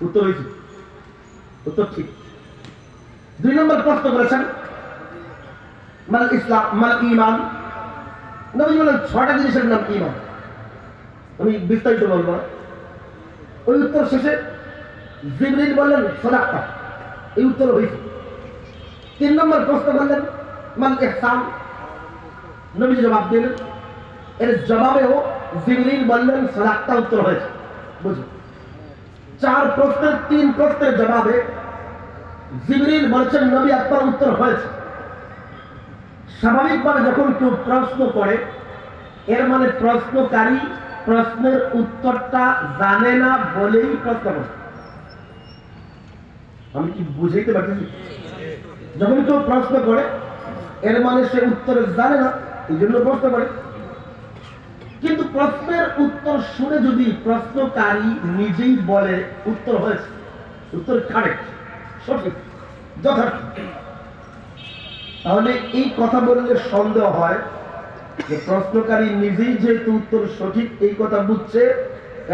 উত্তর হয়েছে, উত্তর ঠিক। 2 নম্বর প্রশ্ন করেছেন মাল ইসলাম মাল ঈমান। নবী বলেন 6টা জিনিসের নাম ঈমান। আমি বিস্তারিত বলবো না। ওই উত্তর শেষে জিবরিল বললেন সাদাক্তা, এই উত্তর হয়েছে। 3 নম্বর প্রশ্ন করলেন মাল ইহসান, নবী জবাব দিলেন, এর জবাবেও জিবরিল বললেন সাদাক্তা, উত্তর হয়েছে। বুঝুন, 4 প্রশ্নের 3 প্রশ্নের জবাবে জিবরিল বলছেন নবী আপনার উত্তর হয়েছে। স্বাভাবিকভাবে যখন কেউ প্রশ্ন করে, এর মানে প্রশ্নকারী প্রশ্নের উত্তরটা জানে না বলেই প্রশ্ন করে। আমি কি বুঝাইতে পারতেছি? যখন কেউ প্রশ্ন করে, এর মানে সে উত্তর জানে না, এই জন্য প্রশ্ন করে। কিন্তু প্রশ্নের উত্তর শুনে যদি প্রশ্নকারী নিজেই বলে উত্তর হয়েছে, উত্তর কারেক্ট, সঠিক, যথার্থ, তাহলে এই কথা বললে সন্দেহ হয় যে প্রশ্নকারী নিজেই যেহেতু উত্তর সঠিক এই কথা বুঝছে,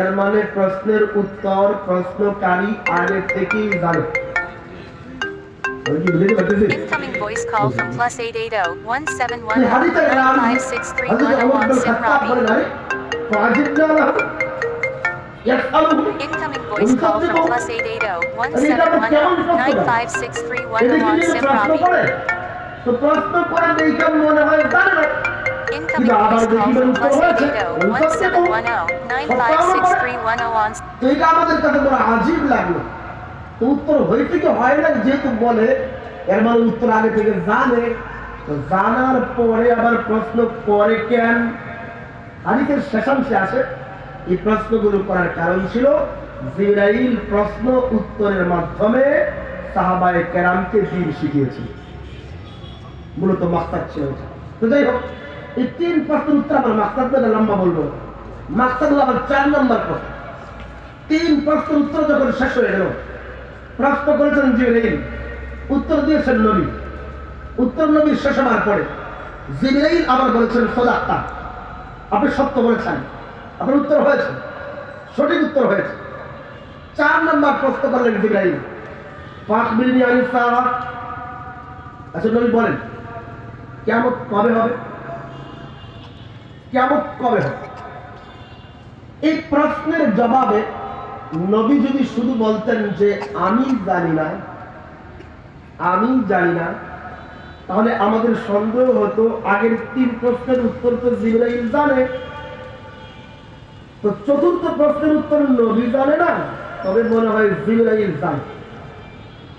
এর মানে প্রশ্নের উত্তর প্রশ্নকারী আগে থেকেই জানে। Incoming voice call from +880-1710-9563101 Simrabi. Incoming voice call from +880-1710-9563101 Simrabi. তো প্রশ্ন করে দেখে মনে হয় জানে না। Incoming voice call from +880-1710-9563101. তো এটা আমাদের কাছে বড় আজীব লাগলো। তো উত্তর হইতে কি হয় না, যেহেতু বলে এর মানে উত্তর আগে থেকে জানে। তো জানার পরে আবার প্রশ্ন করে কেন? হাদিসের শেষাংশে আসে এই প্রশ্নগুলো করার কারণ ছিল জিবরাইল প্রশ্ন উত্তরের মাধ্যমে সাহাবায়ে কেরামকে দ্বীন শিখিয়েছিল। মূলত মাকসাদ ছিল এটা। তো যাই হোক, এই 3 প্রশ্নের উত্তর আমার মাকসাদটা লম্বা বলবো, মাকসাদ হলো আবার 4 নম্বর প্রশ্ন। 3 প্রশ্নের উত্তর যখন শেষ হয়ে গেল, প্রশ্ন করেছেন জিবরাইল, উত্তর দিয়েছেন নবী। উত্তর নবীর শেষ হওয়ার পরে জিবরাইল আবার বলেছেন সাদাক্তা, আপনি সত্য বলেছেন, আপনার উত্তর হয়েছে, সঠিক উত্তর হয়েছে। 4 নম্বর প্রশ্ন করলেন জিবরাইল, ফাখবিরনি আনিস সাআহ। আচ্ছা নবী বলেন কিয়ামত কবে হবে? কিয়ামত কবে হবে? এই প্রশ্নের জবাবে নবী যদি শুধু বলতেন যে আমি জানি না, আমি জানি না, তাহলে আমাদের সন্দেহ হতো আগের 3 প্রশ্নের উত্তর তো জিবরাইল জানে, তো 4র্থ প্রশ্নের উত্তর নবী জানে না, তবে মনে হয় জিবরাইল জানে,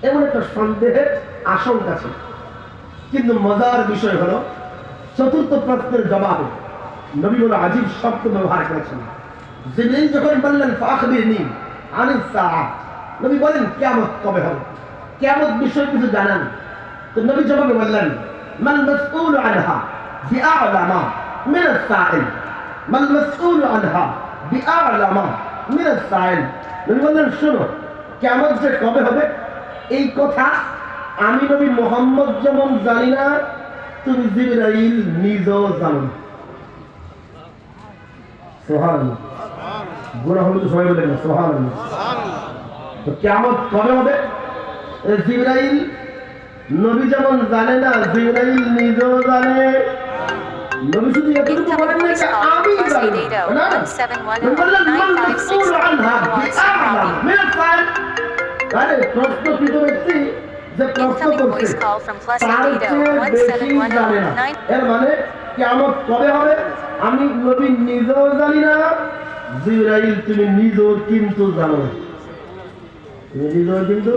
এমন একটা সন্দেহের আশঙ্কা ছিল। কিন্তু মজার বিষয় হলো 4র্থ প্রশ্নের জবাবে নবী বলে আজীব শব্দ ব্যবহার করেছেন। জিবরাইল যখন বললেন ফাখবিরনি আনিস সাআহ, নবী বলেন কিয়ামত কবে হবে, কিয়ামত বিষয়ে কিছু জানেন? তো নবী জবাবে বললেন মান মাসউল আনহা বিআ'লামা মিনাস সাইল, মান মাসউল আনহা বিআ'লামা মিনাস সাইল। নবী বললেন শোনো, কিয়ামত যে কবে হবে এই কথা আমি নবী মুহাম্মদ যেমন জানি না, তুমি জিবরাইল নিজেও জানো না। সুবহানাল্লাহ, গুনাহ হলে তো সবাই বলেন সুবহানাল্লাহ। তো কিয়ামত কবে হবে? জিবরাইল নবী যেমন জানে না, জিবরাইল নিজেও জানে। নবী শুধু এতটুকু বলেন না যে আমি জানি না, আরে প্রশ্নকৃত ব্যক্তি যে প্রশ্ন করছে তার চেয়ে বেশি জানে না। এর মানে কিয়ামত কবে হবে আমি নবী নিজেও জানি না, জিবরাইল তুমি নিজেও কিন্তু জানো না। তুমি নিজেও কিন্তু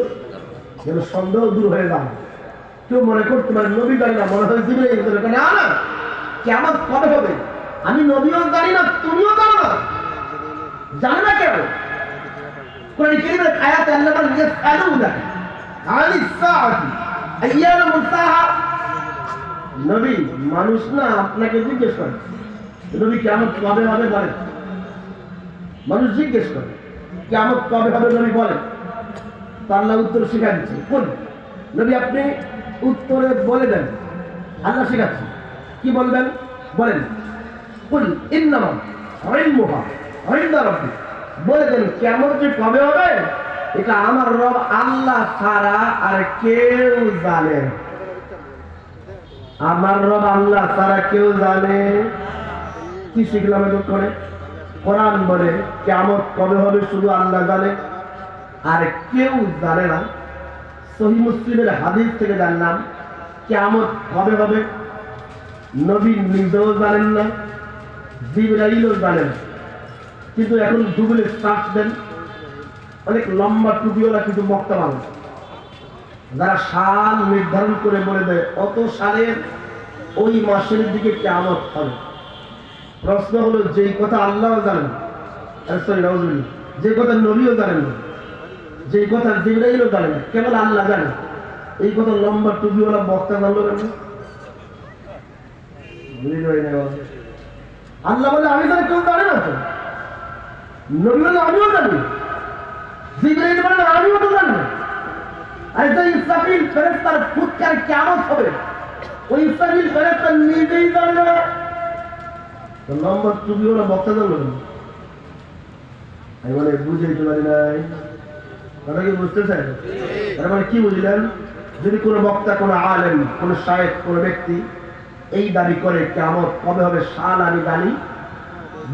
যেন সন্দেহ দূর হয়ে যায়। কেউ মনে করতে পারে নবী জানি না, মনে হয় জিবরাইল জানে না। না, কিয়ামত কবে হবে আমি নবীও জানি না, তুমিও জানো না। জানে না কেন? কোরআন কারীমের আয়াতে আল্লাহ বলেন ইয়াসআলুনা আনিস সাআতি আইয়ানা মুরসাহা। নবী মানুষ না, আপনাকে জিজ্ঞেস করে নবী কিয়ামত কবে হবে বলেন। মানুষ জিজ্ঞেস করে কিয়ামত কবে হবে, নবী বলেন। তো আল্লাহ উত্তর শিখা দিচ্ছে, কোন নবী আপনি উত্তরে বলে দেন, আল্লাহ শিখাচ্ছে কি বলবেন বলেন। কুল ইন্নামা ইলমুহা ইনদা রাব্বি, বলে দেন কিয়ামত যে কবে হবে এটা আমার রব আল্লাহ ছাড়া আর কেউ জানে না। আমার রব আল্লাহ ছাড়া কেউ জানে। কি শিখলাম এত করে? কোরআন বলে কিয়ামত কবে হবে শুধু আল্লাহ জানে, আর কেউ জানে না। সহিহ মুসলিমের হাদিস থেকে জানলাম কিয়ামত কবে হবে নবী নিজেও জানেন না, জিবরাইলও জানেন না। কিন্তু এখন গুগলে সার্চ দেন, অনেক লম্বা টুপিওয়ালা কিছু বক্তা মানুষ যারা সাল নির্ধারণ করে বলে দেয় অত সালের ওই মাসের দিকে কিয়ামত হবে। প্রশ্ন হলো, যেই কথা আল্লাহ জানেন, সরি নাউজুবিল্লাহ, যে কথা নবীও জানেন না, যেই কথা জিবরাইলও জানেন না, কেবল আল্লাহ জানেন, এই কথা লম্বা টুপিওয়ালা বক্তা জানলো কেন? আল্লাহ বলে আমি জানি, কেউ জানে না তো। নবী বলে আমিও জানি, জিবরাইল বলে আমিও তো জানি না। আর যে ইসরাফিল ফেরেশতার ফুৎকার কিয়ামত হবে, ওই ইসরাফিল ফেরেশতা নিজেই জানে না, তো নম্বর টুপিওয়ালা বক্তা জানলো কেন? আমি মানে বুঝাইতে পারি নাই। কথা কি বুঝতেছেন? তার মানে কি বুঝলেন? যদি কোনো বক্তা, কোনো আলেম, কোনো শায়েখ, কোনো ব্যক্তি এই দাবি করে কিয়ামত কবে হবে সাল আমি জানি,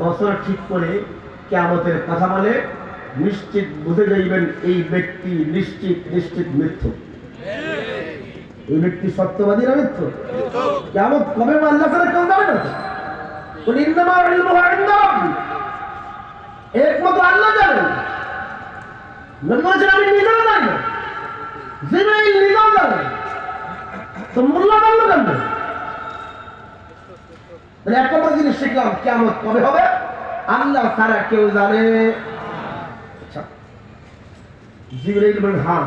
বছর ঠিক করে কিয়ামতের কথা বলে, নিশ্চিত বুঝে যাইবেন এই ব্যক্তি নিশ্চিত নিশ্চিত মিথ্যু। এই ব্যক্তি সত্যবাদী না মিথ্যু? কিয়ামত কবে হবে আল্লাহ ছাড়া কেউ জানে না। কুল ইন্নামা ইলমুহু ইনদা রাব্বি, একমাত্র আল্লাহ জানেন। নবী বলেছেন আমি নিজেও জানি না, জিবরাইল নিজেও জানে, তো মোল্লা জানলো কেন? তাহলে এক নম্বর জিনিস শিখলাম, কিয়ামত কবে হবে আল্লাহ ছাড়া কেউ জানে। আচ্ছা, জিবরাইল বলেন হ্যাঁ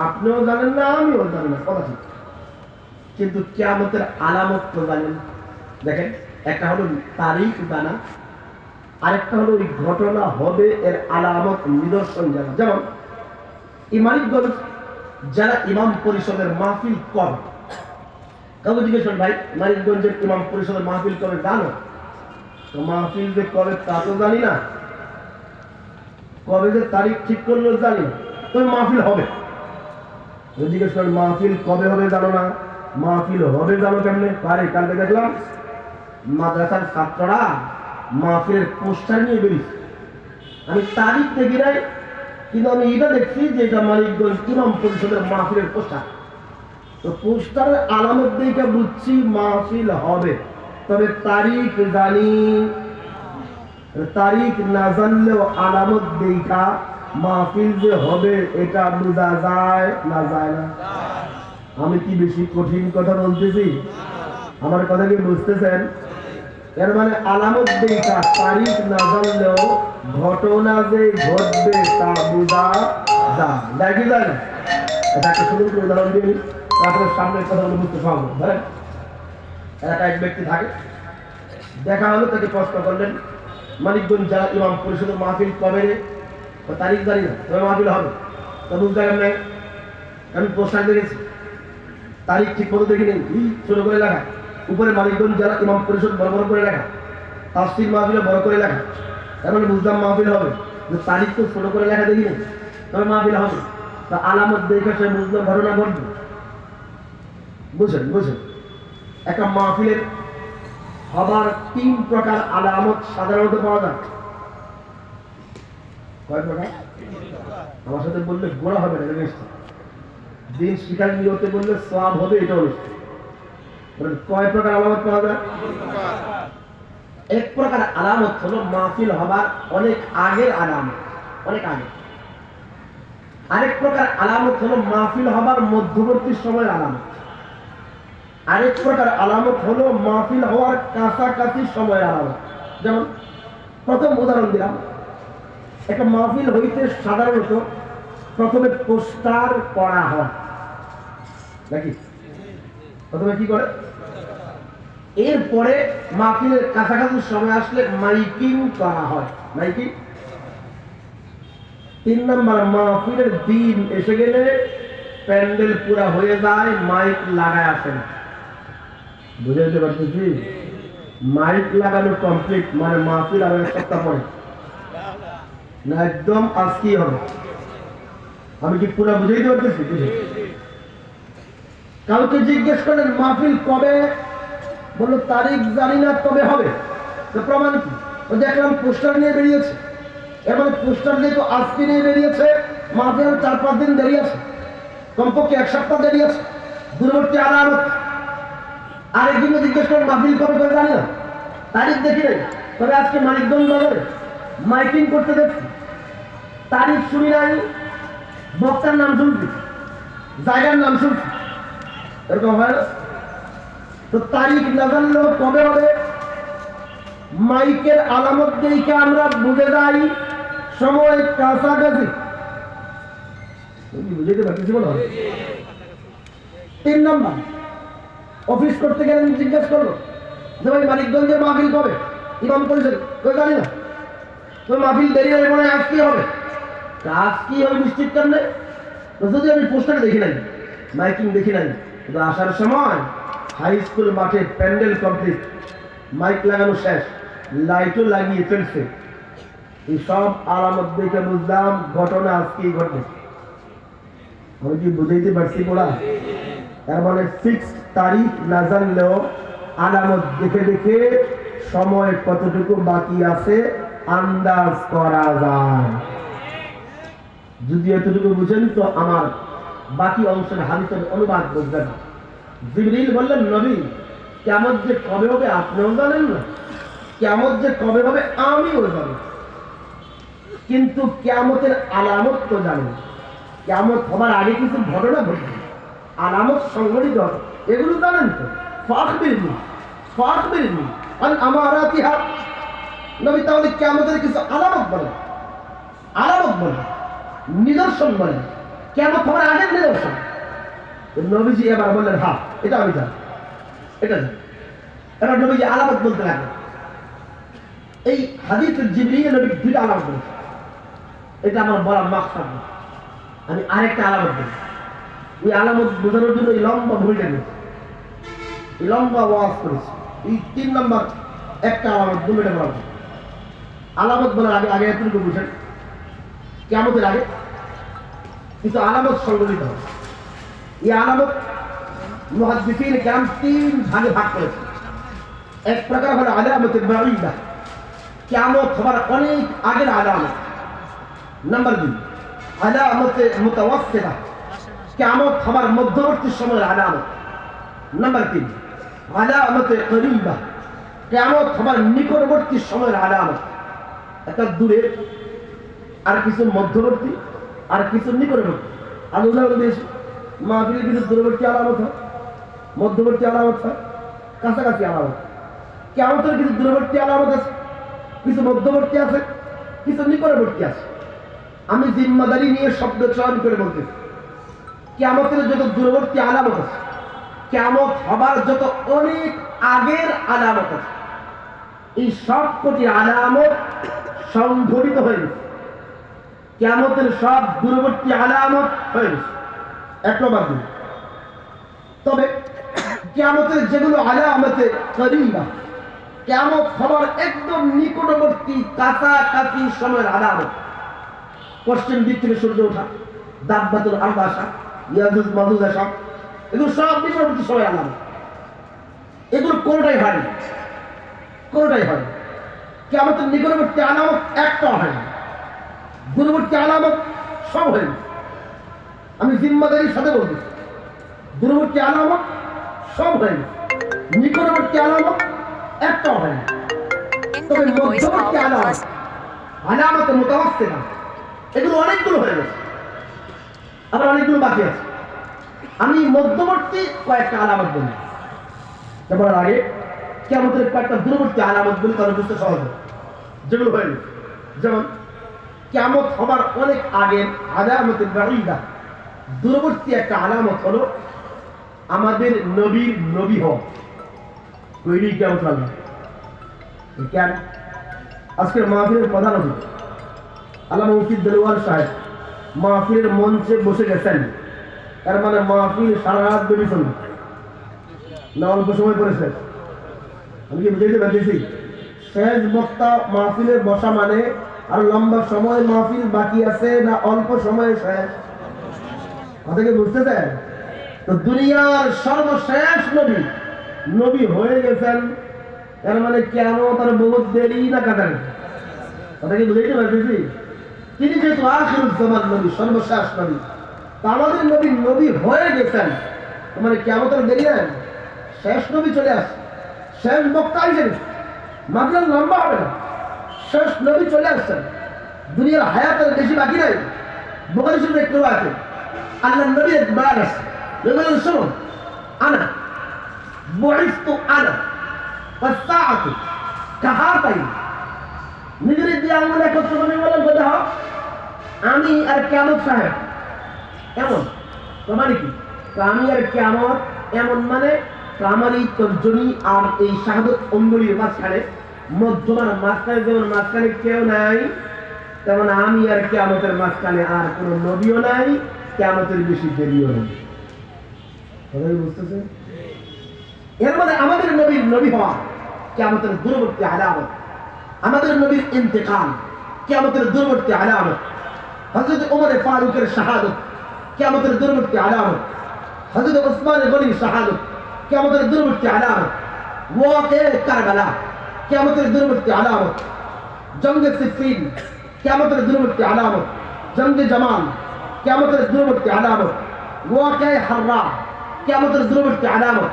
আপনিও জানেন না, আমিও জানি না, কথা ঠিক, কিন্তু কিয়ামতের আলামত তো জানেন। দেখেন, একটা হলো তারিখ জানা, আরেকটা হলো ওই ঘটনা হবে এর আলামত নিদর্শন জানা। যেমন এই মানিকগঞ্জ যারা ইমাম পরিষদের মাহফিল করে, কাউকে জিজ্ঞেস করেন ভাই মানিকগঞ্জের ইমাম পরিষদের মাহফিল কবে জানো? তো মাহফিল যে কবে তা তো জানি না, কবে যে তারিখ ঠিক করলো জানি না, তবে মাহফিল হবে। জিজ্ঞেস করেন মাহফিল কবে হবে জানো না? মাহফিল হবে জানো কেমনে? পারে কালকে দেখলাম মাদ্রাসার ছাত্ররা মাহফিলের পোস্টার নিয়ে বেরিয়েছে। আমি তারিখ দেখি নাই, কিন্তু আমি এটা দেখছি যে এটা মানিকগঞ্জ ইমাম পরিষদের মাহফিলের পোস্টার। তো পোস্টারের আলামত দেখে বুঝছি মাহফিল হবে, তবে তারিখ জানি। তারিখ না জানলেও আলামত দেখা মাহফিল যে হবে এটা বোঝা যায় না যায় না? আমি কি বেশি কঠিন কথা বলতেছি? আমার কথা কি বুঝতেছেন? এর মানে আলামত দেখা তারিখ না জানলেও ঘটনা যে ঘটবে তা বোঝা যায়। দেখি যায় না? এটা একটা শুরু করে উদাহরণ দিয়ে তারপরে সামনের কথাগুলো বুঝতে পারবো। ধরেন এক ব্যক্তি থাকে, দেখা হলো, তাকে প্রশ্ন করলেন মানিকগঞ্জ যারা ইমাম পরিষদের মাহফিল কবে রে? তারিখ জানি না, তবে মাহফিল হবে। তো বুঝতে গেল নাই, আমি পোস্টার দেখেছি, তারিখ ঠিক মতো দেখি নেই, ছোট করে লেখা, উপরে মানিকগঞ্জ যারা ইমাম পরিষদ বড় বড় করে লেখা, তাফসীর মাহফিলে বড় করে লেখা। এখন বুঝলাম মাহফিল হবে, তারিখ তো ছোট করে লেখা দেখি নেই, তবে মাহফিল হবে। তা আলামত দেখে সে বুঝলাম ঘটনা ঘটবে। বুঝেন বুঝেন, একটা মাহফিলের হবার 3 প্রকার আলামত সাধারণত পাওয়া যায়। কয় প্রকার? আমার সাথে বললে গোড়া হবে না, দিন শিকার নিয়তে বললে সওয়াব হবে, এটা অনুষ্ঠিত। কয় প্রকার আলামত পাওয়া যায়? এক প্রকার আলামত হলো মাহফিল হবার অনেক আগের আলামত, অনেক আগে। আরেক প্রকার আলামত হলো মাহফিল হবার মধ্যবর্তী সময়ের আলামত। আরেক প্রকার আলামত হলো মাহফিল হওয়ার কাছাকাছি সময়ের আলামত। যেমন প্রথম উদাহরণ দিলাম, একটা মাহফিল হইতে সাধারণত প্রথমে পোস্টার করা হয় নাকি? প্রথমে কি করে? এরপরে মাহফিলের কাছাকাছি সময় আসলে মাইকিং করা হয়। মাইকিং। 3 নম্বর, মাহফিলের দিন এসে গেলে প্যান্ডেল পুরা হয়ে যায়, মাইক লাগায় আসেন। বুঝাইতে পারতেছি? মাইক লাগানো কমপ্লিট মানে মাহফিল আরো 1 সপ্তাহ পরে না, একদম আজকেই হবে। আমি কি পুরো বুঝাইতে পারতেছি? কাউকে জিজ্ঞেস করলেন মাহফিল কবে, বললো তারিখ জানি না, তবে হবে। তো প্রমাণ কি? ও দেখলাম পোস্টার নিয়ে বেরিয়েছে। এবং পোস্টার যেহেতু আজকে নিয়ে বেরিয়েছে, মাহফিল 4-5 দিন দেরি আছে, কমপক্ষে 1 সপ্তাহ দেরি আছে। দূরবর্তী আলামত। আরেকদিনও জিজ্ঞেস করেন মাহফিল কবে করে জানি না, তারিখ দেখি নাই, তবে আজকে মানিকগঞ্জ বাজারে মাইকিং করতে দেখছি, তারিখ শুনি নাই, বক্তার নাম শুনছি, জায়গার নাম শুনছি, এরকম হয় না? তো তারিখ না জানলেও কবে হবে মাইকের আলামত দেখে আমরা বুঝে যাই সময় কাছাকাছি। বুঝতে পারতেছি বলো। 3 নম্বর, অফিস করতে গেলে জিজ্ঞেস করলো যে ভাই মানিকগঞ্জের মাহফিল কবে, ইমাম করেছেন, কেউ জানি না, তো মাহফিল দেরি হয়ে মনে হয় আজ কি হবে, আজ কি হবে নিশ্চিত করলে। তো যদি আমি পোস্টার দেখি নাই, মাইকিং দেখি নাই, কিন্তু আসার সময় হাই স্কুল মাঠে প্যান্ডেল কমপ্লিট, মাইক লাগানো শেষ, লাইটও লাগিয়ে ফেলছে, এই সব আলামত দেখে বুঝলাম ঘটনা আজকেই ঘটবে। আমি কি বুঝাইতে পারছি পড়া? তার মানে ফিক্সড তারিখ না জানলেও আলামত দেখে দেখে সময় কতটুকু বাকি আছে আন্দাজ করা যায়। যদি এতটুকু বুঝেন তো আমার বাকি অংশের হাদিসের অনুবাদ বুঝবেন। জিবরিল বললেন, নবী কিয়ামত যে কবে হবে আপনিও জানেন না, কিয়ামত যে কবে হবে আমিও জানি, কিন্তু কিয়ামতের আলামত তো জানেন। কিয়ামত হবার আগে কিছু ঘটনা ঘটবে, আলামত সংঘটিত হবে, এগুলো জানেন তো। ফাখবিরনি আন আমারাতিহা, নবী তাহলে কিয়ামতের কিছু আলামত বলেন, আলামত বলেন, নিদর্শন বলেন, কিয়ামত হবার আগের নিদর্শন। নবীজি এবার বললেন, হ্যাঁ এটা আমি জানি, এটা জানি। এবার নবীজি আলামত বলতে লাগলেন। এই হাদিসে জিবরিল নবী 2টা আলামত বলেছেন, এটা আমার বলার মাকসাদ না। আমি আরেকটা আলামত বলি, ওই আলামত বোঝানোর জন্য এই লম্বা ভূমিকা নিয়েছি, এই লম্বা ওয়াজ করেছি। এই 3 নম্বর একটা আলামত 2 মিনিটে বলা। আলামত বলার আগে আগে এতটুকু বুঝেন, কিয়ামতের আগে কিছু আলামত সংগঠিত হবে। এই আলামত মুহাদ্দিসিন কেরাম 3 ভাগে ভাগ করেছে। এক প্রকার হলো আলামতে বাঈদা, কিয়ামত হবার অনেক আগের আলামত। নাম্বার 2 আলামতে মুতাওয়াসসিতা, কিয়ামত হবার মধ্যবর্তী সময়ের আলামত। নাম্বার 3 আলামতে করিবা, কিয়ামত হবার নিকটবর্তী সময়ের আলামত। একটা দূরে, আর কিছু মধ্যবর্তী, আর কিছু নিকটবর্তী। আমি উদাহরণ দিয়েছি, মাহফিলের কিছু দূরবর্তী আলামত হয়, মধ্যবর্তী আলামত হয়, কাছাকাছি আলামত। কিয়ামতের কিছু দূরবর্তী আলামত আছে, কিছু মধ্যবর্তী আছে, কিছু নিকটবর্তী আছে। আমি জিম্মাদারি নিয়ে শব্দ চয়ন করে বলতেছি, কিয়ামতের যত দূরবর্তী আলামত আছে, কিয়ামত হবার যত অনেক আগের আলামত আছে, এই সবকটি আলামত সংঘটিত হয়ে গেছে। কিয়ামতের সব দূরবর্তী আলামত হয়ে গেছে। 1 নম্বর 2। তবে কিয়ামতের যেগুলো আলামতে করিবা, কিয়ামত হবার একদম নিকটবর্তী কাছাকাছি সময়ের আলামত, পশ্চিম দিক থেকে সূর্য ওঠা, দাব্বাতুল আরদ আসা, ইয়াজুজ মাজুজ আসা, এগুলো সব নিকটবর্তী সময়ের আলামত। এগুলো কোনটাই হয়নি, কোনটাই হয়নি। কিয়ামতের নিকটবর্তী আলামত একটা হয়নি, দূরবর্তী আলামত সব হয়নি। আমি জিম্মাদারির সাথে বলছি, দূরবর্তী আলামত সব হয়নি, নিকটবর্তী আলামত একটা হয়নি। তবে মধ্যবর্তী আলামত, আলামতে মুতাওয়াসসিতা, এগুলো অনেকগুলো হয়ে গেছে, আবার অনেকগুলো বাকি আছে। আমি মধ্যবর্তী কয়েকটা আলামত বলি, তারপর আগে কিয়ামতের কয়েকটা দূরবর্তী আলামত বলি, তাহলে বুঝতে সহজ হবে যেগুলো হয়ে গেছে। যেমন কিয়ামত হবার অনেক আগের আলামতে বাঈদা, দূরবর্তী একটা আলামত হলো আমাদের নবীর নবী হওয়া। তৈরি কিয়ামত হবে কেন? আজকের মাহফিলের প্রধান অতিথি আল্লামা মুফতি দেলোয়ার সাহেব মাহফিলের মঞ্চে বসে গেছেন, তার মানে মাহফিল সারা রাত ব্যাপী চলবে না, অল্প সময় পড়েছে। আমি কি বুঝাইতে পারতেছি? শেষ বক্তা মাহফিলে বসা মানে আর লম্বা সময় মাহফিল বাকি আছে না অল্প সময়ে শেষ? কথাকে বুঝতেছেন? তো দুনিয়ার সর্বশেষ নবী নবী হয়ে গেছেন, এর মানে কেমন তার বহুত দেরি না কাটান। কথাকে বুঝাইতে পারতেছি? তিনি যেহেতু আখিরুজ্জামান নবী, সর্বশেষ নবী, তা আমাদের নবী নবী হয়ে গেছেন, মানে কেমন তার দেরি না, শেষ নবী চলে আসে, শেষ বক্তা আসেন, মাত্রা লম্বা হবে না, শেষ নবী চলে আসছেন। দুনিয়ার হায়াতের বেশি বাকি নাই। বুখারী শরীফে একটু আছে, আল্লাহ নবী বয়ান আছে, বলেন শোনো, আনা বুইসতু আনা ওয়াসসাআতু কাহাতাইন। নিজের দিয়ে আঙুল একত্র করে বলেন কোথাও আমি আর কিয়ামত সাহেব এমন। মানে কি? আমি আর কিয়ামত এমন, মানে আমার এই তর্জনী আর এই শাহাদত অঙ্গুলির মাঝখানে, মধ্যমার মাঝখানে যেমন মাঝখানে কেউ নাই, তেমন আমি আর কিয়ামতের মাঝখানে আর কোনো নবীও নাই, কিয়ামতের বেশি দেরিও নেই। বুঝতেছেন? এর মানে আমাদের নবীর নবী হওয়া কিয়ামতের দূরবর্তী আলামত, আমাদের নবীর ইন্তেকাল কিয়ামতের দূরবর্তী আলামত, হযরত ওমর ফারুকের শাহাদত কিয়ামতের দূরবর্তী আলামত, হযরত ওসমান গনির শাহাদত কিয়ামতের দূরবর্তী আলামত, ওয়াকিয়ে কারবালা কিয়ামতের দূরবর্তী আলামত, জঙ্গে সিফিন কিয়ামতের দূরবর্তী আলামত, জঙ্গে জামাল কিয়ামতের দূরবর্তী আলামত, ওয়াকিয়ে হাররা কিয়ামতের দূরবর্তী আলামত,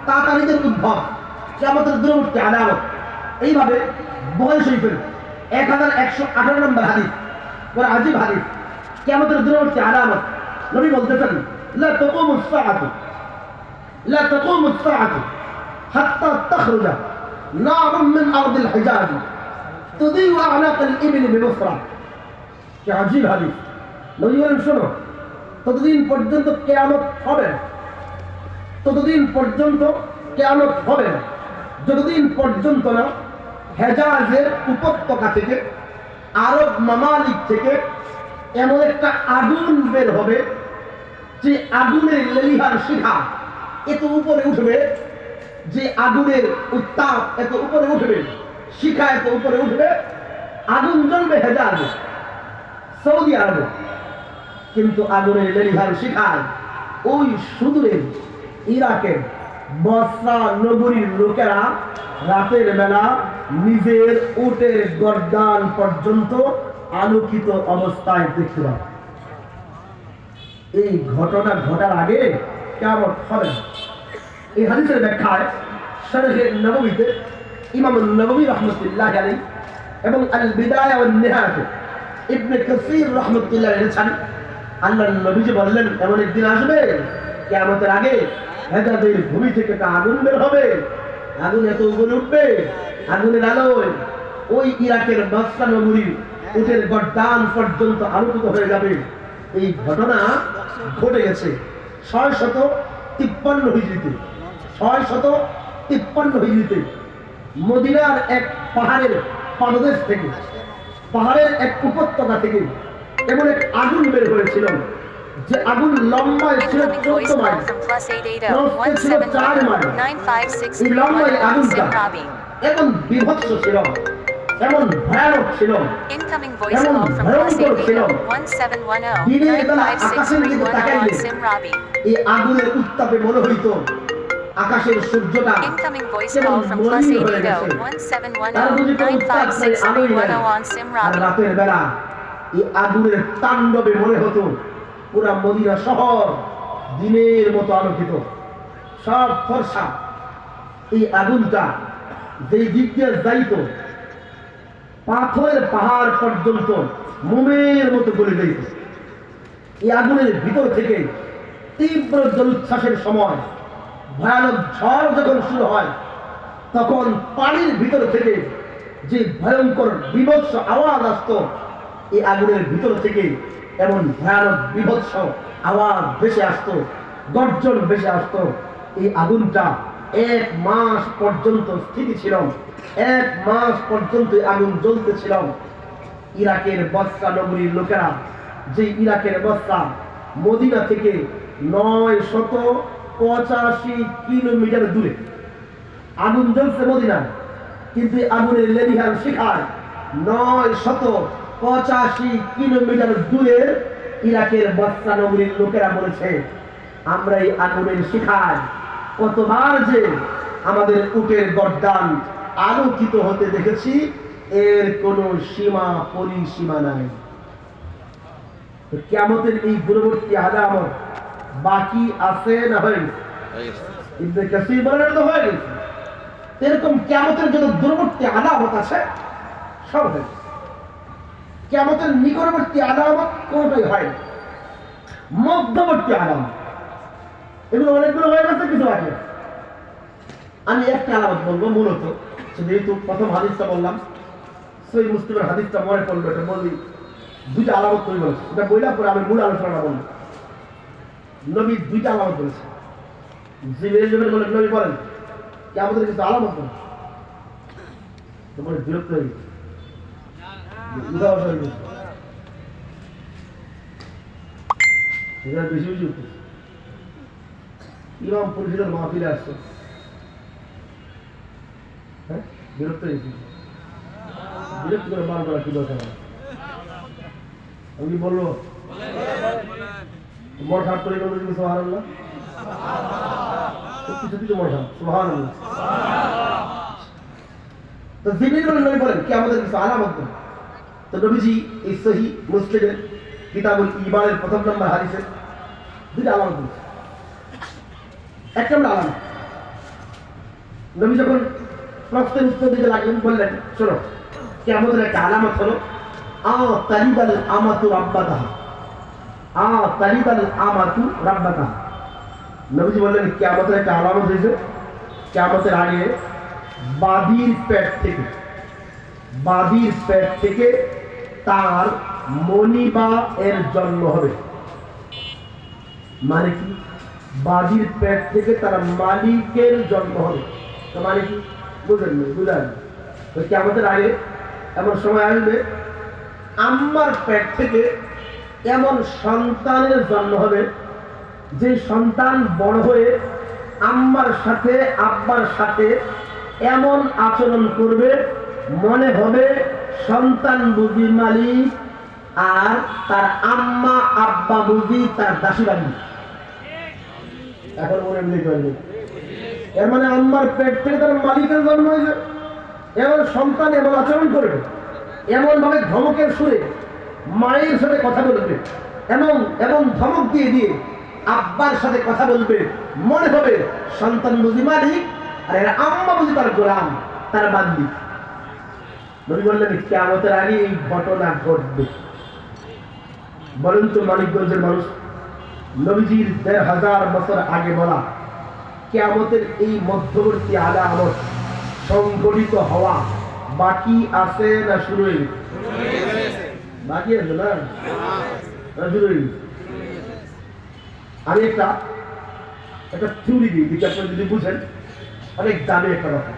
তাতারীদের উদ্ভব কিয়ামতের দূরবর্তী আলামত। এইভাবে বুখারী শরীফের 1118 নম্বর হাদিস, বড় আজীব হাদিস, কিয়ামতের দূরবর্তী আলামত। নবী বলতেছেন, লা তাকুমুস সাআতু লা তাকুমুস সাআতু হাত্তা তাখরুজা নারুম মিন আরদিল হিজাজ তুদিউ আনাকাল ইবলি বিবসরা। কি আজীব হাদিস! নবী বলেন, শোনো, ততদিন পর্যন্ত কিয়ামত হবে না, ততদিন পর্যন্ত কিয়ামত হবে না যতদিন পর্যন্ত না হেজাজের উপত্যকা থেকে, আরব মামালিক থেকে এমন একটা আগুন বের হবে, যে আগুনের লেলিহার শিখা এত উপরে উঠবে, যে আগুনের উত্তাপ এত উপরে উঠবে, শিখা এত উপরে উঠবে, আগুন জ্বলবে হেজাজে, সৌদি আরবে। কিন্তু আগুনের লেলিহার শিখায় ওই সুদূরের ইরাকের বসরা নগরীর লোকেরা রাতের বেলা নিজের উটের গর্দান পর্যন্ত আলোকিত অবস্থায় দেখতে পাবে। এই ঘটনা ঘটার আগে কিয়ামত হবে না। এই হাদিসের ব্যাখ্যায় শরহে নববীতে ইমাম নববী রাহমাতুল্লাহ আলাইহি এবং আল বিদায়া ওয়ান নিহায়াতে ইবনে কাসীর রাহমাতুল্লাহ আলাইহি আল্লাহর নবী যে বললেন, এমন একদিন আসবে কিয়ামতের আগে হেজাজের ভূমি থেকে একটা আগুন বের হবে, আগুন এত উপরে উঠবে, আগুনের আলোয় ওই ইরাকের বসরা নগরীর উটের গর্দান পর্যন্ত আলোকিত হয়ে যাবে। এই ঘটনা ঘটে গেছে 653 হিজরিতে। 653 হিজরিতে মদিনার এক পাহাড়ের পাদদেশ থেকে, পাহাড়ের এক উপত্যকা থেকে এমন এক আগুন বের হয়েছিল, যে আগুন লম্বায় ছিল 14 মাইল, প্রস্থে ছিল 4 মাইল। এই লম্বায় আগুনটা এমন বিভৎস ছিল, এমন ভয়ানক ছিল, এমন ভয়ঙ্কর ছিল, দিনের বেলা আকাশের দিকে তাকাইলে এই আগুনের উত্তাপে মনে হইত আকাশের সূর্যটা কেমন মলিন হয়ে গেছে, তার বুঝি কোনো উত্তাপ নাই, আলোই নাই। আর রাতের বেলা এই আগুনের তাণ্ডবে মনে হতো পুরা মদিনা শহর দিনের মতো আলোকিত, সব ফর্সা। এই আগুনটা যেই দিক দিয়ে যাইত, পাথরের পাহাড় পর্যন্ত মোমের মতো গলে যাইত। এই আগুনের ভিতর থেকে তীব্র জলোচ্ছ্বাসের সময় ভয়ানক ঝড় যখন শুরু হয়, তখন পানির ভিতর থেকে যে ভয়ঙ্কর বিভৎস আওয়াজ আসত, এই আগুনের ভিতর থেকে এমন ভয়ানক বিভৎস আওয়াজ ভেসে আসতো, গর্জন ভেসে আসতো। এই আগুনটা 1 মাস পর্যন্ত স্থিতি ছিল, 1 মাস পর্যন্ত আগুন জ্বলতেছিল। ইরাকের বসরা নগরীর লোকেরা, যে ইরাকের বসরা মদিনা থেকে 985 কিলোমিটার দূরে, আগুন জ্বলছে মদিনা, কিন্তু আগুনের লেলিহান শিখায় 985 কিলোমিটার দূরে ইরাকের বসরা নগরীর লোকেরা বলেছে, আমরা এই আগুনের শিখায় কতবার যে আমাদের উটের গর্দান আলোকিত হতে দেখেছি, এর কোনো সীমা পরিসীমা নাই। কিয়ামতের এই দূরবর্তী আলামত বাকি আছে না হয়ে গেছে? ইবনে কাসির বলেন তো হয়ে গেছে। এরকম কিয়ামতের যত দূরবর্তী আলামত আছে সব হয়ে গেছে। কিয়ামতের নিকটবর্তী আলামত কোনটাই হয় না, মধ্যবর্তী আলামত এগুলো অনেকগুলো হয়ে গেছে, কিছু আছে। আমি একটা আলামত বলবো, মূলত যেহেতু প্রথম হাদিসটা বললাম, সহিহ মুসলিমের হাদিসটা মনে পড়লো, এটা বলি। দুইটা আলামত তৈরি বলেছে, এটা বইলাম পরে আমি মূল আলোচনা বলবো। নবী দুইটা আলামত বলেছে। জিবরাইল বলেন, নবী বলেন কি আমাদের কিছু আলামত বলেন। তোমার বিরক্ত হয়ে গেছে, উদাহরণ হয়ে গেছে, এখানে বেশি বেশি উঠতেছে। ইমাম পরিষদের মাহফিলে আসছে, হ্যাঁ বিরক্ত হয়েছি, বিরক্ত করে বার করা কি দরকার? আমি বললো মর খাট করে বললো সুবহানাল্লাহ, সত্যি সত্যি তো মর খাট, সুবহানাল্লাহ। তো জিবরিল বলেন কি আমাদের কিছু আলামত বলেন। তো নবীজি এই সহিহ মুসলিমের কিতাবুল ঈমানের প্রথম নম্বর হাদিসে দুইটা আলামত বলেছে। এক নম্বর আলামত, নবী যখন প্রশ্নের উত্তর দিতে লাগলেন বললেন, শোনো কিয়ামতের একটা আলামত হলো তালিদাল আমাতু রাব্বাতাহা, তালিদাল আমাতু রাব্বাতাহা। নবীজি বললেন কিয়ামতের একটা আলামত হয়েছে, কিয়ামতের আগে বাদীর পেট থেকে তার মনিবা এর জন্ম হবে। মানে কি? বাদীর পেট থেকে তার মালিকের জন্ম হবে। তো মানে কি বুঝেন? কিয়ামতের আগে এমন সময় আসবে, আম্মার পেট থেকে এমন সন্তানের জন্ম হবে যে সন্তান বড় হয়ে আম্মার সাথে আব্বার সাথে এমন আচরণ করবে, মনে হবে সন্তান বুঝি মালিক আর তার আম্মা আব্বা বুঝি তার দাসীবাড়ি। এখন মনে বুঝতে পারবে, এর মানে আম্মার পেট থেকে তার মালিকের জন্ম হয়েছে, এমন সন্তান এমন আচরণ করবে, এমন ভাবে ধমকের সুরে মায়ের সাথে কথা বলবে, এবং ধমক দিয়ে দিয়ে আব্বার সাথে কথা বলবে, মনে হবে সন্তান বুঝি মালিক আর এর আম্মা বুঝি তার গোলাম, তার বান্দি। নবী বললেন কিয়ামতের আগে এই ঘটনা ঘটবে। বলেন তো মানিকগঞ্জের মানুষ, নবীজির ১৫০০ বছর আগে বলা কিয়ামতের এই মধ্যবর্তী আলামত সংঘটিত হওয়া বাকি আছে না শুরু হয়ে গেছে? বাকি আছে না শুরু হয়ে গেছে? আমি একটা থিওরি দিই, যেটা আপনি যদি বুঝেন অনেক দামি একটা কথা,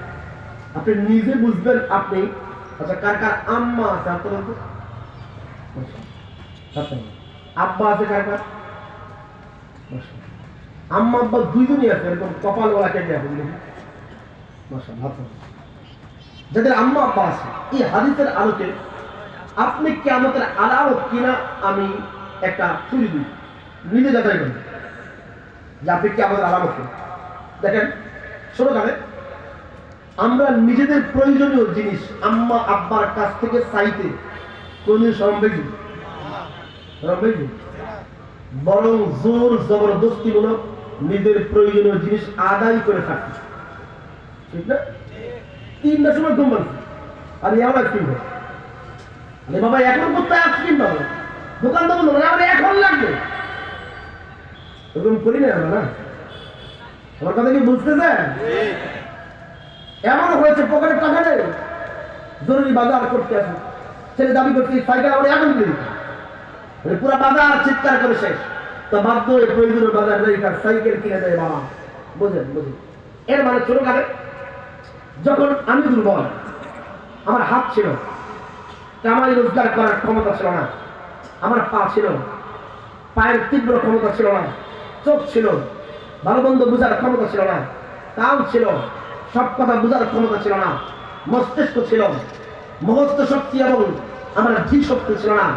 আপনি নিজে বুঝবেন। আপনি আচ্ছা, কার কার আম্মা আছে আপনার বলতে? আব্বা আছে কার কার? আম্মা আব্বা দুইজনই আছে, এরকম কপাল ওরা কেটে আছে যাদের আম্মা আব্বা আছে। এই হাদিসের আলোকে আপনি কিয়ামতের আলামত কিনা আমি একটা থিওরি দিই, নিজে যাচাই করেন যে আপনি কিয়ামতের আলামত কিনা। দেখেন ছোট কালে আমরা নিজেদের প্রয়োজনীয় জিনিস আম্মা আব্বার কাছ থেকে চাইতে কোনদিন শরম পেয়েছি? বরং জোর জবরদস্তিমূলক নিজের প্রয়োজনীয় জিনিস আদায় করে থাকি, ঠিক না? 3টার সময় ঘুম পাচ্ছি, আর এমন আইসক্রিম খাই, বাবা এখন কোথায় আইসক্রিম পাবো? দোকান তো বলবো আমার এখন লাগবে, এরকম করি না আমরা, না? আমার কথা কি বুঝতেছেন? এমন হয়েছে পকেটে টাকা নেই, জরুরি বাজার করতে আসে, ছেলে দাবি করছে সাইকেল আমার এখন দিন, পুরো বাজার চিৎকার করে শেষ, তো বাধ্য হয়ে প্রয়োজনীয় বাজার যাই তার সাইকেল কিনে দেয় বাবা। বুঝেন? এর মানে ছোট কালে যখন আমি দুর্বল, আমার হাত ছিল, কামাই রোজগার করার ক্ষমতা ছিল না, আমার পা ছিল, পায়ের তীব্র ক্ষমতা ছিল না, চোখ ছিল, ভালো মন্দ বোঝার ক্ষমতা ছিল না, কান ছিল, সব কথা বোঝার ক্ষমতা ছিল না, মস্তিষ্ক ছিল, মুহূর্ত শক্তি এবং আমার ধী শক্তি ছিল না,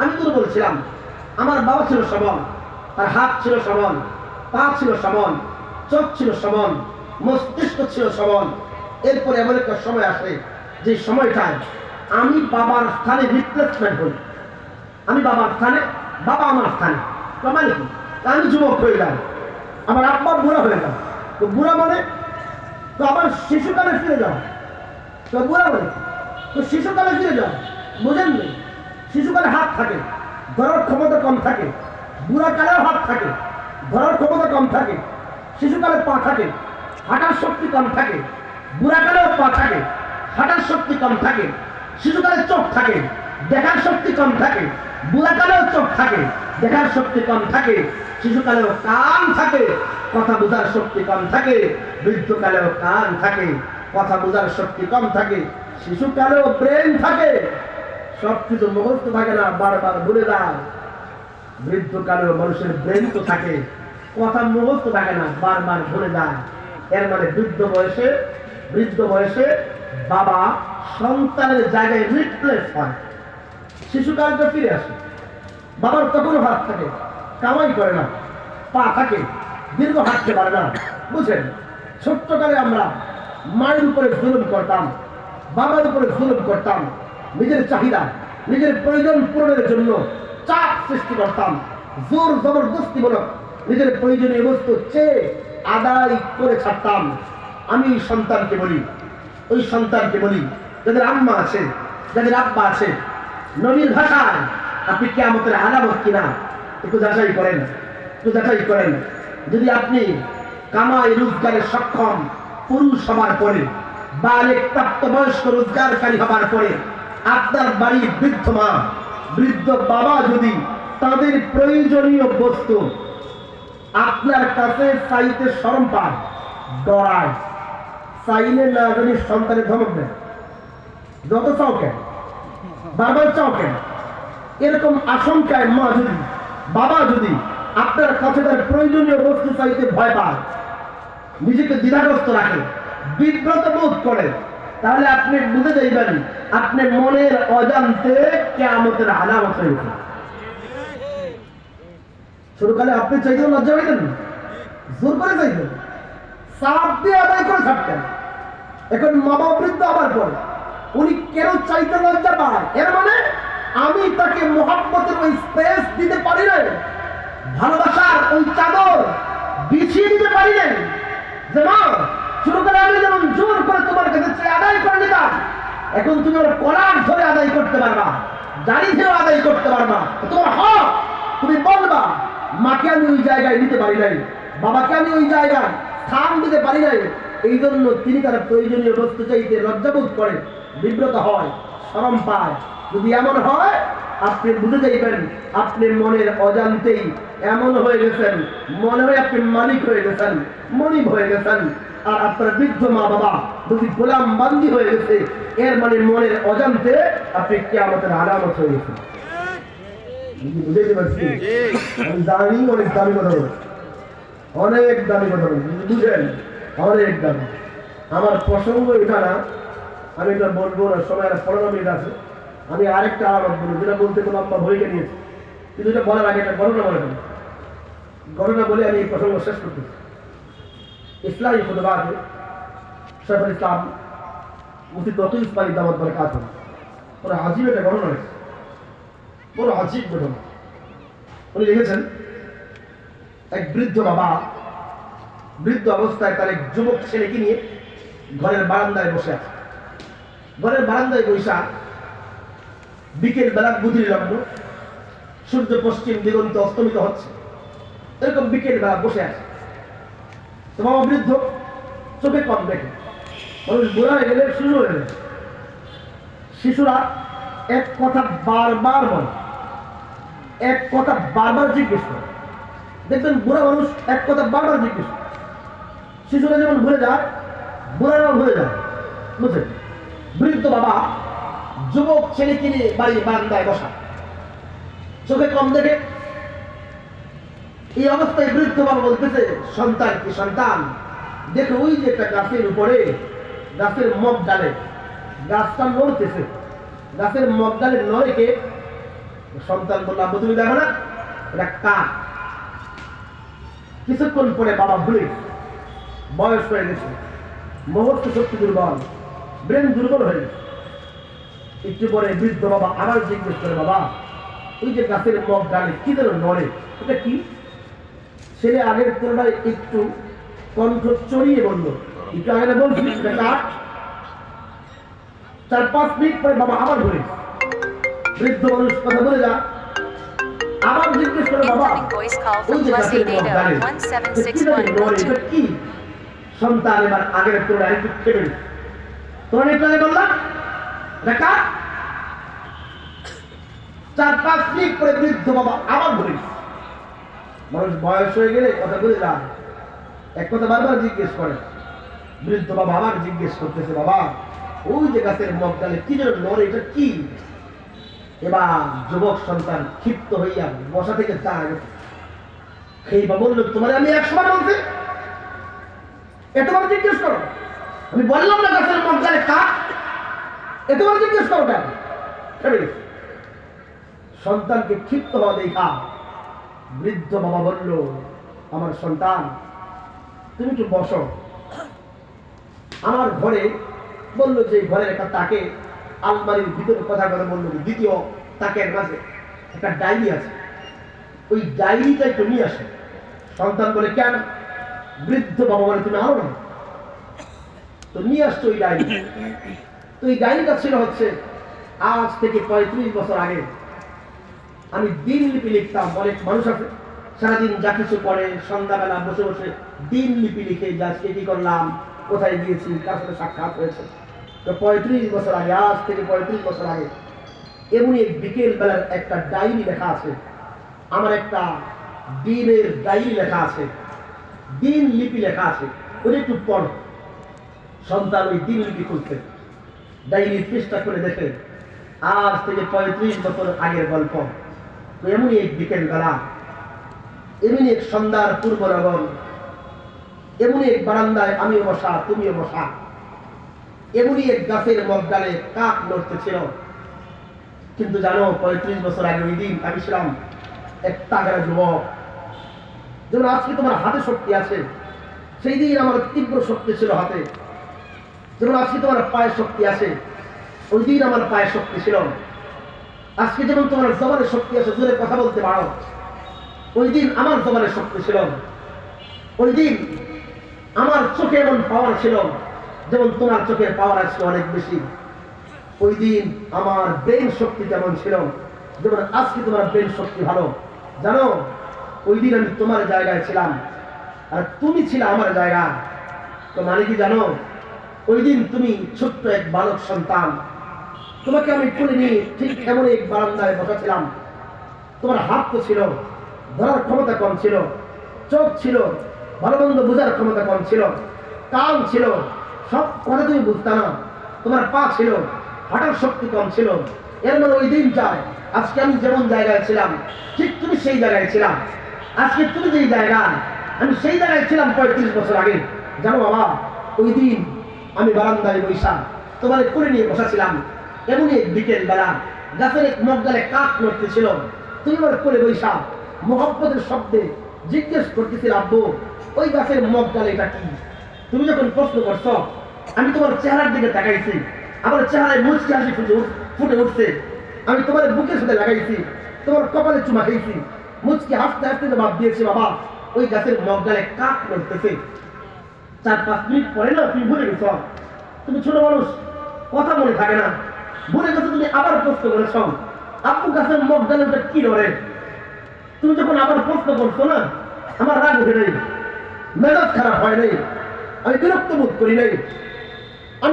আমি দুর্বল ছিলাম। আমার বাবা ছিল সবল, তার হাত ছিল সবল, পা ছিল সবল, চোখ ছিল সবল, মস্তিষ্ক ছিল সবল। এরপরে এমন একটা সময় আসে যে সময়টায় আমি বাবার স্থানে রিপ্লেসমেন্ট হই। আমি বাবার স্থানে, বাবা আমার স্থানে। মানে কি? আমি যুবক হয়ে যাই, আমার আব্বা বুড়া হয়ে যায়। তো বুড়া মানে তো আবার শিশুকালে ফিরে যাও। তো বুড়া মানে তো শিশুকালে ফিরে যাও, বোঝেন নেই? শিশুকালে হাত থাকে, ধরার ক্ষমতা কম থাকে। বুড়া কালেও হাত থাকে, ধরার ক্ষমতা কম থাকে। শিশুকালে পা থাকে, হাঁটার শক্তি কম থাকে। বুড়া কালেও পা থাকে, হাঁটার শক্তি কম থাকে। শিশুকালে চোখ থাকে, দেখার শক্তি কম থাকে। বুড়া কালেও চোখ থাকে, দেখার শক্তি কম থাকে। শিশুকালেও কান থাকে, কথা বোঝার শক্তি কম থাকে। বৃদ্ধকালেও কান থাকে, কথা বোঝার শক্তি কম থাকে। শিশুকালেও ব্রেন থাকে, সবকিছু মুখস্থ থাকে না, বারবার ভুলে যায়। বৃদ্ধকালেও মানুষের ব্রেন তো থাকে, কথা মুখস্থ থাকে না, বারবার ভুলে যায়। এর মানে বৃদ্ধ বয়সে বাবা সন্তানের জায়গায় রিপ্লেস হয়। শিশুকালটা ফিরে আসে, বাবার তখনও হাত থাকে, কামাই করে না, পা থাকে, দীর্ঘ হাঁটতে পারে না। বুঝেন, ছোট্টকালে আমরা মায়ের উপরে জুলুম করতাম, বাবার উপরে জুলুম করতাম। নিজের চাহিদা, নিজের প্রয়োজন পূরণের জন্য চাপ সৃষ্টি করতাম, জোর জবরদস্তিমূলক নিজের প্রয়োজনীয় বস্তু চেয়ে আদায় করে ছাড়তাম। আমি ওই সন্তানকে বলি যাদের আম্মা আছে, যাদের আব্বা আছে, নবীর ভাষায় আপনি কিয়ামতের আলামত কিনা একটু যাচাই করেন। যদি আপনি কামাই রোজগারে সক্ষম পুরুষ হবার পরে, বালেগ প্রাপ্তবয়স্ক রোজগারকারী হবার পরে, আপনার বাড়ির বৃদ্ধ মা, বৃদ্ধ বাবা যদি তাদের প্রয়োজনীয় বস্তু আপনার কাছে চাইতে শরম পায়, ডরায়, চাইলে না জানি সন্তানের ধমক দেয়, যত চাও কেন, বারবার চাও কেন, এরকম আশঙ্কায় মা যদি, বাবা যদি আপনার কাছে তার প্রয়োজনীয় বস্তু চাইতে ভয় পায়, নিজেকে দ্বিধাগ্রস্ত রাখে, বিব্রত বোধ করে, তাহলে আপনি বুঝে যাইবেন আপনি মনের অজান্তে কিয়ামতের আলামত হয়ে গেছে। শুরুকালে আপনি চাইতেও লজ্জা পাইতেন, জোর করে চাইতেন, চাপ দিয়ে আদায় করে থাকতেন। এখন মা বাবা বৃদ্ধ হবার পর উনি কেন চাইতে লজ্জা পায়? এর মানে আমি তাকে মোহাব্বতের ওই স্পেস দিতে পারি নাই, ভালোবাসার ওই চাদর বিছিয়ে দিতে পারি নাই। যে মা, শুরুকালে আমি যেমন জোর করে তোমার কাছে চেয়ে আদায় করে নিতাম, এখন তুমি ওর কলার ধরে আদায় করতে পারবা, দাড়ি ধরে আদায় করতে পারবা, তোমার হক তুমি বলবা। মাকে আমি ওই জায়গায় নিতে পারি নাই, বাবাকে আমি ওই জায়গায় স্থান দিতে পারি নাই। এই জন্য তিনি তার প্রয়োজনীয় বস্তু চাইতে লজ্জাবোধ করে, বিব্রত হয়, শরম পায়। যদি এমন হয়, আপনি বুঝে যাইবেন আপনি মনের অজান্তেই এমন হয়ে গেছেন, মনে হয় আপনি মালিক হয়ে গেছেন, মনিব হয়ে গেছেন। আর আপনার বৃদ্ধ মা বাবা যদি গোলাম বান্দি হয়ে গেছে, এর মানে মনের অজান্তে আপনি কিয়ামতের আলামত হয়ে গেছেন। বুঝতে পারছি? আমি জানি অনেক দামি কথা বলছি, অনেক দামি কথা বলছি, বুঝেন, অনেক দামি। আমার প্রসঙ্গ এটা না, আমি এটা বলবো না, সময় 15 মিনিট আছে। আমি আরেকটা আলাপ বলবো, যেটা বলতে কোনো লম্বা ভূমিকা নিয়েছি, কিন্তু এটা বলার আগে একটা ঘটনা বলে আমি এই প্রসঙ্গ শেষ করতেছি। ইসলামী খুতবাতে শাইখুল ইসলাম মুফতি তকি ইসমাইল দাওয়াত বারাকাতুহু বড় আজীব একটা ঘটনা হয়েছে, বড় আজীব ঘটনা। উনি লিখেছেন, এক বৃদ্ধ বাবা বৃদ্ধ অবস্থায় তার এক যুবক ছেলেকে নিয়ে ঘরের বারান্দায় বসে আছে। ঘরের বারান্দায় বসা বিকেল বেলা বুধির লগ্ন, সূর্য পশ্চিম দিগন্তে অস্তমিত হচ্ছে, এরকম বিকেল বেলা বসে আছে। তো বাবা বৃদ্ধ, চোখে কম দেখে, মানুষ বুড়া হয়ে গেলে শিশু হয়ে গেলে, শিশুরা এক কথা বারবার বলে, এক কথা বারবার জিজ্ঞেস করে। দেখবেন বুড়া মানুষ এক কথা বারবার জিজ্ঞেস করে, শিশুরা যেমন ভুলে যায়, বুড়ারাও ভুলে যায়। বুঝলেন? বৃদ্ধ বাবা যুবক ছেলেকে নিয়ে বাড়ি বারান্দায় বসা, চোখে কম দেখে। এই অবস্থায় বৃদ্ধ বাবা বলতেছে সন্তানকে, সন্তান দেখো ওই যে একটা গাছের উপরে, গাছের মগ ডালে গাছটা নড়তেছে, গাছের মগ ডালে নড়ে কে? সন্তান বলল, আব্বু তুমি দেখো না, এটা কাক। কিছুক্ষণ পরে বাবা ভুলে বয়স হয়ে গেছে, মগজ শক্তি দুর্বল, ব্রেন দুর্বল হয়ে গেছে। একটু পরে বৃদ্ধ বাবা আবার জিজ্ঞেস করে, বাবা ওই যে গাছের মগ ডালে কি যেন নড়ে, এটা কি? ছেলে আগের তুলনায় একটু কণ্ঠ চড়িয়ে বলল, একটু আগে না বলছি এটা কাক। 4-5 মিনিট পরে বাবা আবার ঘুরে, বৃদ্ধ মানুষ কথা বলে যা, আবার জিজ্ঞেস করে, বাবা Incoming voice call ওই from যে +880 গাছের মগ ডালে কি যেন নড়ে, এটা 176112. কি? সন্তান এবার আগের তুলনায় একটু খেপে গেছে। তোমার একটু আগে বললাম এটা কাক। 4-5 মিনিট পরে বৃদ্ধ বাবা আবার ঘুরে। মানুষ বয়স হয়ে গেলে কথা বলে যান, এক কথা বারবার জিজ্ঞেস করে। বৃদ্ধ বাবা আবার জিজ্ঞেস করতেছে, বাবা ওই যে গাছের মগ ডালে কি যেন নড়ে, এটা কি? এবার যুবক সন্তান ক্ষিপ্ত হইয়া বসা থেকে দাঁড়ায় গেছে। সেই বাবা বলল, তোমার আমি 100 বার বলছি, এতবার জিজ্ঞেস করো? আমি বললাম না গাছের মগ ডালে কাক, এতবার জিজ্ঞেস করো কেন? খেপে গেছে। সন্তানকে ক্ষিপ্ত হওয়া দেখা বৃদ্ধ বাবা বলল, আমার সন্তান তুমি একটু বসো। আমার ঘরে বললো যে ঘরের একটা তাকে আলমারির ভিতরে কথা করে বললো যে দ্বিতীয় তাকের মাঝে একটা ডায়েরি আছে, ওই ডায়েরিটা একটু নিয়ে আসে। সন্তান বলে, কেন? বৃদ্ধ বাবা বলে, তুমি আনো না তো নিয়ে আসছো ওই ডায়েরি। তো এই ডায়েরিটা ছিল হচ্ছে আজ থেকে 35 বছর আগে আমি দিনলিপি লিখতাম। অনেক মানুষ আছে সারাদিন যা কিছু করে সন্ধ্যাবেলা বসে বসে দিনলিপি লিখে, যে আজকে কি করলাম, কোথায় গিয়েছি, কার সাথে সাক্ষাৎ হয়েছে। তো 35 বছর আগে, আজ থেকে 35 বছর আগে এমনি এক বিকেল বেলার একটা ডায়েরি লেখা আছে, আমার একটা দিনের ডায়েরি লেখা আছে, দিনলিপি লেখা আছে, ওটা একটু পড়ো। সন্তান ওই দিনলিপি খুলছে, ডায়েরির পৃষ্ঠা করে দেখে আজ থেকে 35 বছর আগের গল্প। তো এমনই এক বিকেল বেলা, এমনি এক সন্ধ্যার পূর্ব লগন, এমনই এক বারান্দায় আমিও বসা, তুমিও বসা, এমনই এক গাছের মগ ডালে কাক নড়তেছিল। কিন্তু জানো 35 বছর আগে ওই দিন আমি ছিলাম এক তাগড়া যুবক। যেমন আজকে তোমার হাতে শক্তি আছে, সেই দিন আমার তীব্র শক্তি ছিল হাতে। যেমন আজকে তোমার পায়ে শক্তি আছে, ওই দিন আমার পায়ে শক্তি ছিল। আজকে যেমন তোমার জবানের শক্তি আছে, জোরে কথা বলতে পারো, ওই দিন আমার জবানের শক্তি ছিল। ওই দিন আমার চোখে এমন পাওয়ার ছিল, যেমন তোমার চোখের পাওয়ার আছে অনেক বেশি। ওই দিন আমার ব্রেন শক্তি কেমন ছিল, যেমন আজকে তোমার ব্রেন শক্তি ভালো। জানো ওই দিন আমি তোমার জায়গায় ছিলাম আর তুমি ছিলে আমার জায়গায়। তো মানে কি জানো, ওই দিন তুমি ছোট্ট এক বালক সন্তান, তোমাকে আমি কোলে নিয়ে ঠিক এমন এক বারান্দায় বসাছিলাম। তোমার হাত তো ছিল, ধরার ক্ষমতা কম ছিল, চোখ ছিল, ভালো মন্দ বোঝার ক্ষমতা কম ছিল, কান ছিল, সব কথা তুমি বুঝতে না। তোমার পা ছিল, হাঁটার শক্তি কম ছিল। এর মানে ওই দিন যায় আজকে আমি যেমন জায়গায় ছিলাম ঠিক তুমি সেই জায়গায় ছিলাম। আজকে তুমি যেই জায়গায়, আমি সেই জায়গায় ছিলাম 35 বছর আগে। জানো বাবা, ওই দিন আমি বারান্দায় বৈশা তোমার কোলে নিয়ে বসাছিলাম। এমনই এক বিকেল বেলা গাছের এক মগ ডালে কাক নড়তেছিল, তুমি আমার কোলে বৈশা মোহাম্মতের শব্দে জিজ্ঞেস করতেছিল, আব্বু ওই গাছের মগ ডালে এটা কি? তুমি যখন প্রশ্ন করছো, আমি তোমার চেহারার দিকে তাকাইছি, আমার চেহারায় মুচকি হাসি ফুটে উঠছে। আমি তোমার বুকের সাথে লাগাইছি, তোমার কপালে চুমা খেয়েছি, মুচকি হাসতে হাসতে জবাব দিয়েছি, বাবা ওই গাছের মগ ডালে কাক নড়তেছে। 4-5 মিনিট পরে না তুমি ভুলে গেছ। তুমি ছোট মানুষ, কথা মনে থাকে না, ভুলে গেছো। তুমি আবার প্রশ্ন করেছ, আব্বু গাছের মগ ডালে ওটা কি নড়ে? তুমি যখন আবার প্রশ্ন করছো না, আমার রাগ উঠে নেই, মেজাজ খারাপ হয় নাই, আমি বিরক্ত বোধ করি নাই।